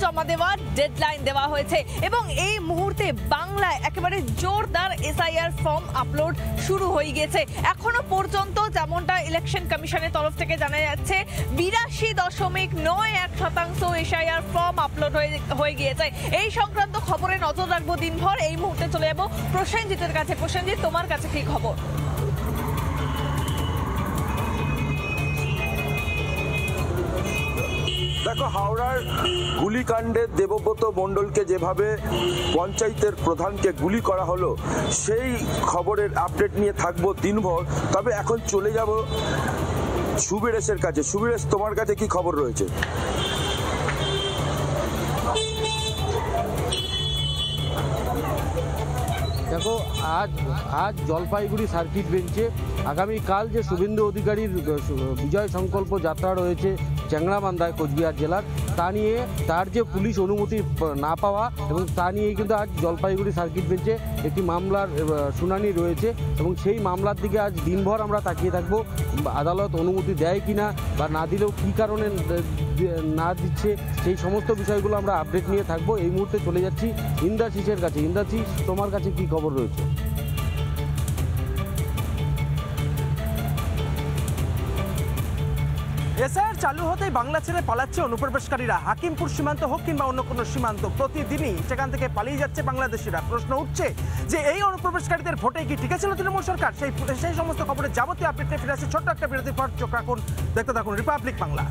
জমা দেওয়ার ডেডলাইন দেওয়া হয়েছে এবং এই মুহূর্তে বাংলায় একেবারে জোরদার এসআইআর ফর্ম আপলোড শুরু হয়ে গেছে। এখনো পর্যন্ত যেমনটা ইলেকশন কমিশনের তরফ থেকে জানা যাচ্ছে 82.91% এসআইআর ফর্ম আপলোড হয়ে গিয়েছে। এই সংক্রান্ত খবরে নজর রাখবো দিনভর। এই মুহূর্তে চলে যাবো প্রসেনজিতের কাছে। প্রসেনজিৎ, তোমার কাছে কি খবর? দেখো, হাওড়ার গুলিকাণ্ডে দেবব্রত মণ্ডলকে যেভাবে পঞ্চায়েতের প্রধানকে গুলি করা হলো সেই খবরের আপডেট নিয়ে থাকবো দিনভর। তবে এখন চলে যাব সুবীরেশের কাছে। সুবীরেশ, তোমার কাছে কি খবর রয়েছে? দেখো, আজ জলপাইগুড়ি সার্কিট বেঞ্চে আগামীকাল যে শুভেন্দু অধিকারীর বিজয় সংকল্প যাত্রা রয়েছে চ্যাংড়াবান্ধায় কোচবিহার জেলার, তা নিয়ে তার যে পুলিশ অনুমতি না পাওয়া এবং তা নিয়েই কিন্তু আজ জলপাইগুড়ি সার্কিট বেঞ্চে একটি মামলার শুনানি রয়েছে এবং সেই মামলার দিকে আজ দিনভর আমরা তাকিয়ে থাকবো। আদালত অনুমতি দেয় কিনা বা না দিলেও কী কারণে না দিচ্ছে সেই সমস্ত বিষয়গুলো আমরা আপডেট নিয়ে থাকবো। এই মুহূর্তে চলে যাচ্ছি ইন্দ্রাশিসের কাছে। ইন্দ্রাশিস, তোমার কাছে কি খবর রয়েছে? এসআইআর চালু হতেই বাংলা ছেড়ে পালাচ্ছে অনুপ্রবেশকারীরা। হাকিমপুর সীমান্ত হোক কিংবা অন্য কোনো সীমান্ত, প্রতিদিনই সেখান থেকে পালিয়ে যাচ্ছে বাংলাদেশিরা। প্রশ্ন উঠছে যে এই অনুপ্রবেশকারীদের ভোটে কি টিকে ছিল তৃণমূল সরকার? সেই সমস্ত খবরের যাবতীয় আপডেটে ফিরে আসছে ছোট্ট একটা বিরতির পর। চোখ রাখুন, দেখতে থাকুন রিপাবলিক বাংলা।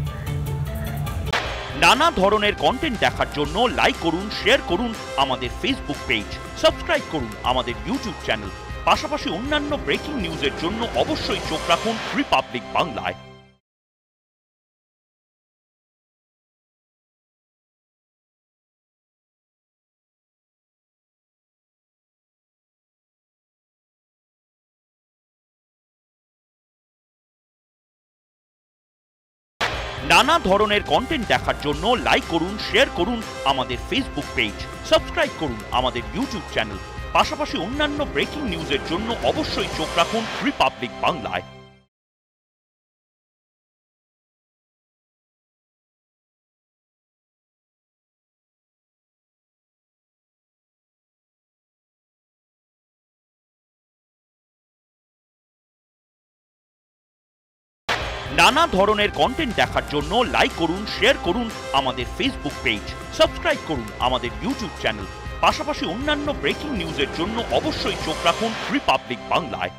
নানা ধরনের কন্টেন্ট দেখার জন্য লাইক করুন, শেয়ার করুন আমাদের ফেসবুক পেজ, সাবস্ক্রাইব করুন আমাদের ইউটিউব চ্যানেল। পাশাপাশি অন্যান্য ব্রেকিং নিউজের জন্য অবশ্যই চোখ রাখুন রিপাবলিক বাংলায়। নানা ধরনের কন্টেন্ট দেখার জন্য লাইক করুন, শেয়ার করুন আমাদের ফেসবুক পেজ, সাবস্ক্রাইব করুন আমাদের ইউটিউব চ্যানেল। পাশাপাশি অন্যান্য ব্রেকিং নিউজের জন্য অবশ্যই চোখ রাখুন রিপাবলিক বাংলায়। নানা ধরনের কন্টেন্ট দেখার জন্য লাইক করুন, শেয়ার করুন আমাদের ফেসবুক পেজ, সাবস্ক্রাইব করুন আমাদের ইউটিউব চ্যানেল। পাশাপাশি অন্যান্য ব্রেকিং নিউজের জন্য অবশ্যই চোখ রাখুন রিপাবলিক বাংলায়।